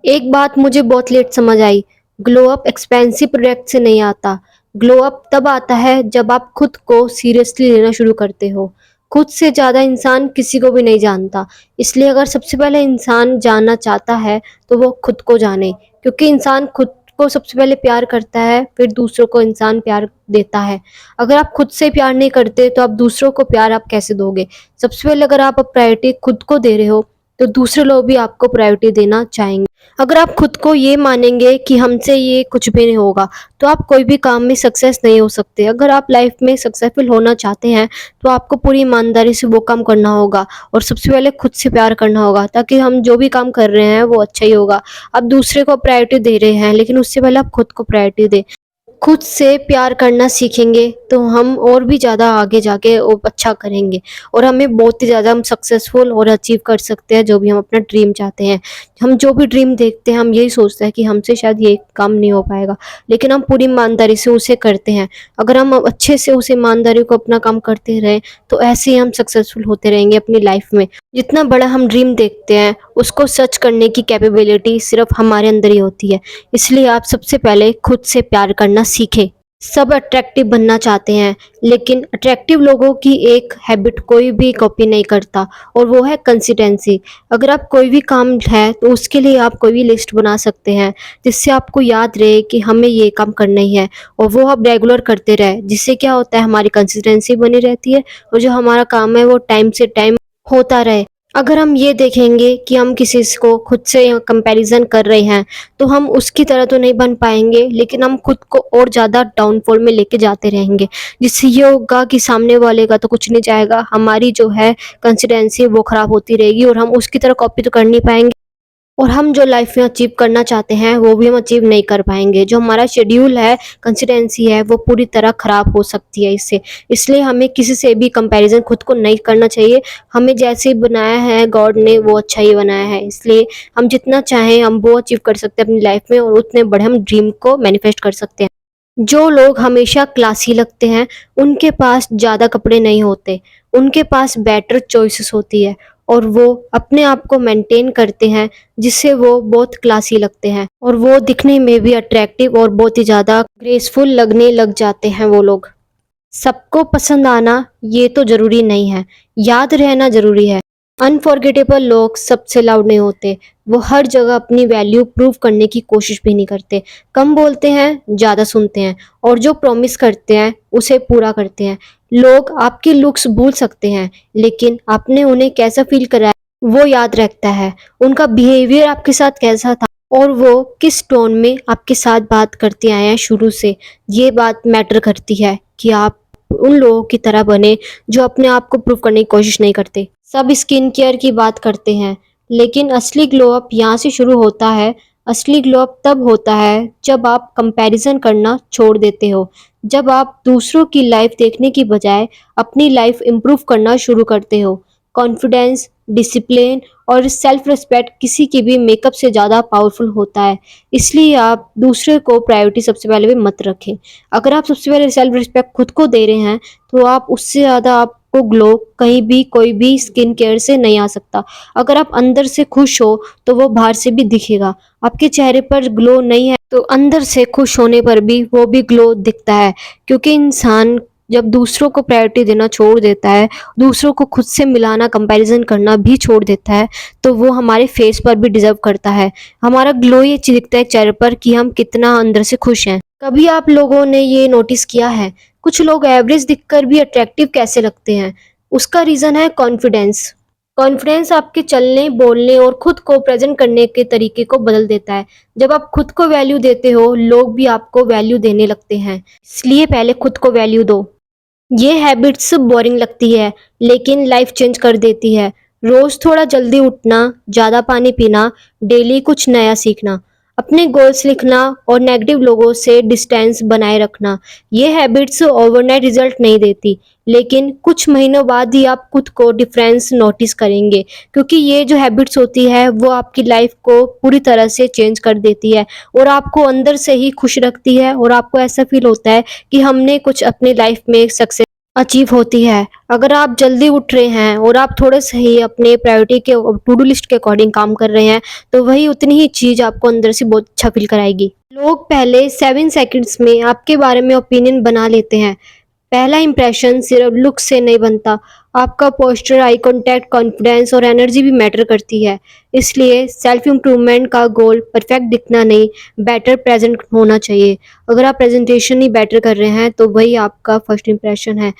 एक बात मुझे बहुत लेट समझ आई। ग्लो अप एक्सपेंसिव प्रोडक्ट से नहीं आता। ग्लो अप तब आता है जब आप खुद को सीरियसली लेना शुरू करते हो। खुद से ज़्यादा इंसान किसी को भी नहीं जानता। इसलिए अगर सबसे पहले इंसान जानना चाहता है तो वो खुद को जाने, क्योंकि इंसान खुद को सबसे पहले प्यार करता है, फिर दूसरों को इंसान प्यार देता है। अगर आप खुद से प्यार नहीं करते तो आप दूसरों को प्यार आप कैसे दोगे? सबसे पहले अगर आप प्रायोरिटी खुद को दे रहे हो तो दूसरे लोग भी आपको प्रायोरिटी देना चाहेंगे। अगर आप खुद को ये मानेंगे कि हमसे ये कुछ भी नहीं होगा, तो आप कोई भी काम में सक्सेस नहीं हो सकते। अगर आप लाइफ में सक्सेसफुल होना चाहते हैं, तो आपको पूरी ईमानदारी से वो काम करना होगा और सबसे पहले खुद से प्यार करना होगा, ताकि हम जो भी काम कर रहे हैं वो अच्छा ही होगा। आप दूसरे को प्रायोरिटी दे रहे हैं, लेकिन उससे पहले आप खुद को प्रायोरिटी दें। खुद से प्यार करना सीखेंगे तो हम और भी ज़्यादा आगे जाके वो अच्छा करेंगे और हमें बहुत ही ज़्यादा हम सक्सेसफुल और अचीव कर सकते हैं जो भी हम अपना ड्रीम चाहते हैं। हम जो भी ड्रीम देखते हैं हम यही सोचते हैं कि हमसे शायद ये काम नहीं हो पाएगा, लेकिन हम पूरी ईमानदारी से उसे करते हैं। अगर हम अच्छे से उस ईमानदारी को अपना काम करते रहें तो ऐसे ही हम सक्सेसफुल होते रहेंगे अपनी लाइफ में। जितना बड़ा हम ड्रीम देखते हैं उसको सच करने की कैपेबिलिटी सिर्फ हमारे अंदर ही होती है। इसलिए आप सबसे पहले खुद से प्यार करना सीखें। सब अट्रैक्टिव बनना चाहते हैं, लेकिन अट्रैक्टिव लोगों की एक हैबिट कोई भी कॉपी नहीं करता, और वो है कंसिस्टेंसी। अगर आप कोई भी काम है तो उसके लिए आप कोई भी लिस्ट बना सकते हैं, जिससे आपको याद रहे कि हमें ये काम करना ही है, और वो आप रेगुलर करते रहे। जिससे क्या होता है, हमारी कंसिस्टेंसी बनी रहती है और जो हमारा काम है वो टाइम से टाइम होता रहे। अगर हम ये देखेंगे कि हम किसी को खुद से कंपैरिजन कर रहे हैं, तो हम उसकी तरह तो नहीं बन पाएँगे, लेकिन हम खुद को और ज़्यादा डाउनफॉल में लेके जाते रहेंगे। जिससे ये होगा कि सामने वाले का तो कुछ नहीं जाएगा, हमारी जो है कंसिस्टेंसी वो खराब होती रहेगी और हम उसकी तरह कॉपी तो कर नहीं पाएँगे। और हम जो लाइफ में अचीव करना चाहते हैं वो भी हम अचीव नहीं कर पाएँगे। जो हमारा शेड्यूल है, कंसिस्टेंसी है, वो पूरी तरह ख़राब हो सकती है इससे। इसलिए हमें किसी से भी कंपैरिज़न खुद को नहीं करना चाहिए। हमें जैसे बनाया है गॉड ने वो अच्छा ही बनाया है। इसलिए हम जितना चाहें हम वो अचीव कर सकते हैं अपनी लाइफ में, और उतने बड़े हम ड्रीम को मैनिफेस्ट कर सकते हैं। जो लोग हमेशा क्लासी लगते हैं, उनके पास ज़्यादा कपड़े नहीं होते, उनके पास बेटर चॉइसेस होती है और वो अपने आप को मेंटेन करते हैं, जिससे वो बहुत क्लासी लगते हैं और वो दिखने में भी अट्रैक्टिव और बहुत ही ज़्यादा ग्रेसफुल लगने लग जाते हैं वो लोग। सबको पसंद आना ये तो ज़रूरी नहीं है, याद रहना ज़रूरी है। अनफॉरगेटेबल लोग सबसे लाउड नहीं होते, वो हर जगह अपनी वैल्यू प्रूव करने की कोशिश भी नहीं करते। कम बोलते हैं, ज़्यादा सुनते हैं और जो प्रॉमिस करते हैं उसे पूरा करते हैं। लोग आपकी लुक्स भूल सकते हैं, लेकिन आपने उन्हें कैसा फील कराया वो याद रखता है। उनका बिहेवियर आपके साथ कैसा था और वो किस टोन में आपके साथ बात करते आए हैं शुरू से, ये बात मैटर करती है कि आप उन लोगों की तरह बने जो अपने आप को प्रूव करने की कोशिश नहीं करते। सब स्किन केयर की बात करते हैं, लेकिन असली ग्लो अप यहाँ से शुरू होता है। असली ग्लो अप तब होता है जब आप कंपैरिजन करना छोड़ देते हो, जब आप दूसरों की लाइफ देखने की बजाय अपनी लाइफ इम्प्रूव करना शुरू करते हो। कॉन्फिडेंस, डिसिप्लिन और सेल्फ रिस्पेक्ट किसी की भी मेकअप से ज़्यादा पावरफुल होता है। इसलिए आप दूसरे को प्रायोरिटी सबसे पहले भी मत रखें। अगर आप सबसे पहले सेल्फ रिस्पेक्ट खुद को दे रहे हैं, तो आप उससे ज़्यादा आपको ग्लो कहीं भी कोई भी स्किन केयर से नहीं आ सकता। अगर आप अंदर से खुश हो तो वो बाहर से भी दिखेगा। आपके चेहरे पर ग्लो नहीं है तो अंदर से खुश होने पर भी वो भी ग्लो दिखता है, क्योंकि इंसान जब दूसरों को प्रायोरिटी देना छोड़ देता है, दूसरों को खुद से मिलाना, कंपैरिजन करना भी छोड़ देता है, तो वो हमारे फेस पर भी डिजर्व करता है। हमारा ग्लो ये दिखता है चेहरे पर कि हम कितना अंदर से खुश हैं। कभी आप लोगों ने ये नोटिस किया है, कुछ लोग एवरेज दिखकर भी अट्रैक्टिव कैसे लगते हैं? उसका रीज़न है कॉन्फिडेंस। कॉन्फिडेंस आपके चलने, बोलने और खुद को प्रेज़ेंट करने के तरीके को बदल देता है। जब आप खुद को वैल्यू देते हो, लोग भी आपको वैल्यू देने लगते हैं। इसलिए पहले खुद को वैल्यू दो। ये हैबिट्स बोरिंग लगती है, लेकिन लाइफ चेंज कर देती है। रोज थोड़ा जल्दी उठना, ज़्यादा पानी पीना, डेली कुछ नया सीखना, अपने गोल्स लिखना और नेगेटिव लोगों से डिस्टेंस बनाए रखना। ये हैबिट्स ओवरनाइट रिजल्ट नहीं देती, लेकिन कुछ महीनों बाद ही आप खुद को डिफरेंस नोटिस करेंगे, क्योंकि ये जो हैबिट्स होती है वो आपकी लाइफ को पूरी तरह से चेंज कर देती है और आपको अंदर से ही खुश रखती है और आपको ऐसा फील होता है कि हमने कुछ अपनी लाइफ में सक्सेस अचीव होती है। अगर आप जल्दी उठ रहे हैं और आप थोड़े से ही अपने प्रायोरिटी के टू डू लिस्ट के अकॉर्डिंग काम कर रहे हैं, तो वही उतनी ही चीज़ आपको अंदर से बहुत अच्छा फ़ील कराएगी। लोग पहले 7 सेकंड्स में आपके बारे में ओपिनियन बना लेते हैं। पहला इंप्रेशन सिर्फ लुक से नहीं बनता, आपका पोस्चर, आई कॉन्टैक्ट, कॉन्फिडेंस और एनर्जी भी मैटर करती है। इसलिए सेल्फ इम्प्रूवमेंट का गोल परफेक्ट दिखना नहीं, बेटर प्रेज़ेंट होना चाहिए। अगर आप प्रेज़ेंटेशन ही बेटर कर रहे हैं, तो वही आपका फर्स्ट इंप्रेशन है।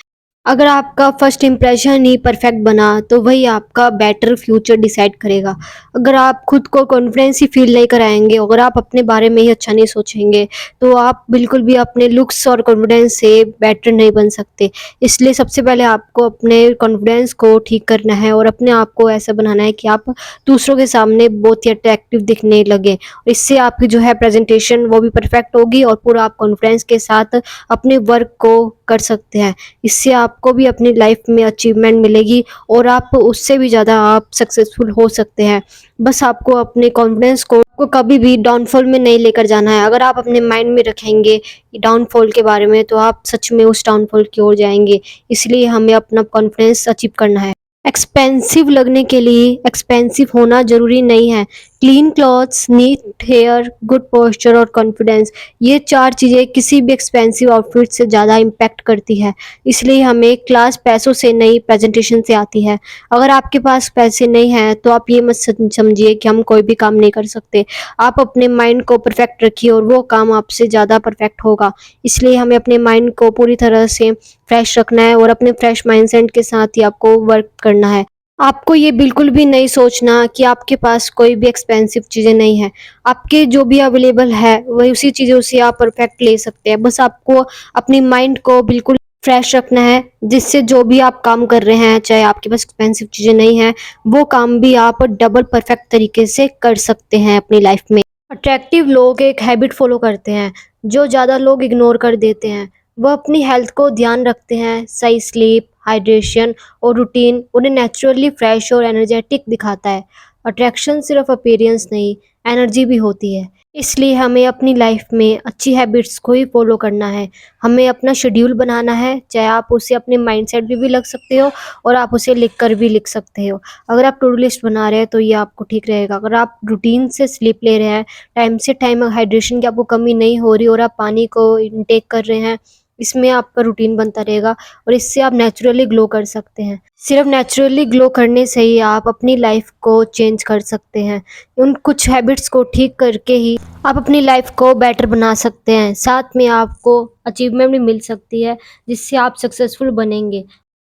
अगर आपका फर्स्ट इंप्रेशन ही परफेक्ट बना, तो वही आपका बेटर फ्यूचर डिसाइड करेगा। अगर आप खुद को कॉन्फिडेंस ही फील नहीं कराएँगे, अगर आप अपने बारे में ही अच्छा नहीं सोचेंगे, तो आप बिल्कुल भी अपने लुक्स और कॉन्फिडेंस से बेटर नहीं बन सकते। इसलिए सबसे पहले आपको अपने कॉन्फिडेंस को ठीक करना है और अपने आप को ऐसा बनाना है कि आप दूसरों के सामने बहुत ही अट्रैक्टिव दिखने लगें। इससे आपकी जो है प्रेज़ेंटेशन वो भी परफेक्ट होगी और पूरा आप कॉन्फिडेंस के साथ अपने वर्क को कर सकते हैं। इससे आपको भी अपनी लाइफ में अचीवमेंट मिलेगी और आप उससे भी ज़्यादा आप सक्सेसफुल हो सकते हैं। बस आपको अपने कॉन्फिडेंस को कभी भी डाउनफॉल में नहीं लेकर जाना है। अगर आप अपने माइंड में रखेंगे डाउनफॉल के बारे में, तो आप सच में उस डाउनफॉल की ओर जाएँगे। इसलिए हमें अपना कॉन्फिडेंस अचीव करना है। एक्सपेंसिव लगने के लिए एक्सपेंसिव होना ज़रूरी नहीं है। Clean clothes, neat hair, good posture और कॉन्फिडेंस, ये 4 चीज़ें किसी भी एक्सपेंसिव आउटफिट से ज़्यादा इम्पैक्ट करती है। इसलिए हमें क्लास पैसों से नहीं, प्रेज़ेंटेशन से आती है। अगर आपके पास पैसे नहीं हैं, तो आप ये मत समझिए कि हम कोई भी काम नहीं कर सकते। आप अपने माइंड को परफेक्ट रखिए और वो काम आपसे ज़्यादा परफेक्ट होगा। इसलिए हमें अपने माइंड को पूरी तरह से फ्रेश रखना है और अपने फ्रेश माइंडसेट के साथ ही आपको वर्क करना है। आपको ये बिल्कुल भी नहीं सोचना कि आपके पास कोई भी एक्सपेंसिव चीज़ें नहीं हैं। आपके जो भी अवेलेबल है, वही उसी चीज़ों से आप परफेक्ट ले सकते हैं। बस आपको अपनी माइंड को बिल्कुल फ्रेश रखना है, जिससे जो भी आप काम कर रहे हैं, चाहे आपके पास एक्सपेंसिव चीज़ें नहीं हैं, वो काम भी आप डबल परफेक्ट तरीके से कर सकते हैं अपनी लाइफ में। अट्रैक्टिव लोग एक हैबिट फॉलो करते हैं, जो ज़्यादा लोग इग्नोर कर देते हैं। वह अपनी हेल्थ को ध्यान रखते हैं, सही स्लीप, हाइड्रेशन और रूटीन उन्हें नेचुरली फ्रेश और एनर्जेटिक दिखाता है। अट्रैक्शन सिर्फ अपीयरेंस नहीं, एनर्जी भी होती है। इसलिए हमें अपनी लाइफ में अच्छी हैबिट्स को ही फॉलो करना है। हमें अपना शेड्यूल बनाना है, चाहे आप उसे अपने माइंडसेट में भी लिख सकते हो और आप उसे लिख कर भी लिख सकते हो। अगर आप टू डू लिस्ट बना रहे हैं, तो ये आपको ठीक रहेगा। अगर आप रूटीन से स्लीप ले रहे हैं, टाइम से टाइम हाइड्रेशन की आपको कमी नहीं हो रही और आप पानी को इनटेक कर रहे हैं, इसमें आपका रूटीन बनता रहेगा और इससे आप नेचुरली ग्लो कर सकते हैं। सिर्फ नेचुरली ग्लो करने से ही आप अपनी लाइफ को चेंज कर सकते हैं। उन कुछ हैबिट्स को ठीक करके ही आप अपनी लाइफ को बेटर बना सकते हैं। साथ में आपको अचीवमेंट भी मिल सकती है, जिससे आप सक्सेसफुल बनेंगे।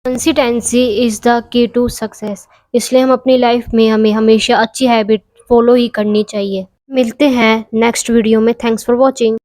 Consistency is the key to success. इसलिए हम अपनी लाइफ में हमें हमेशा अच्छी हैबिट फॉलो ही करनी चाहिए। मिलते हैं नेक्स्ट वीडियो में। Thanks for watching.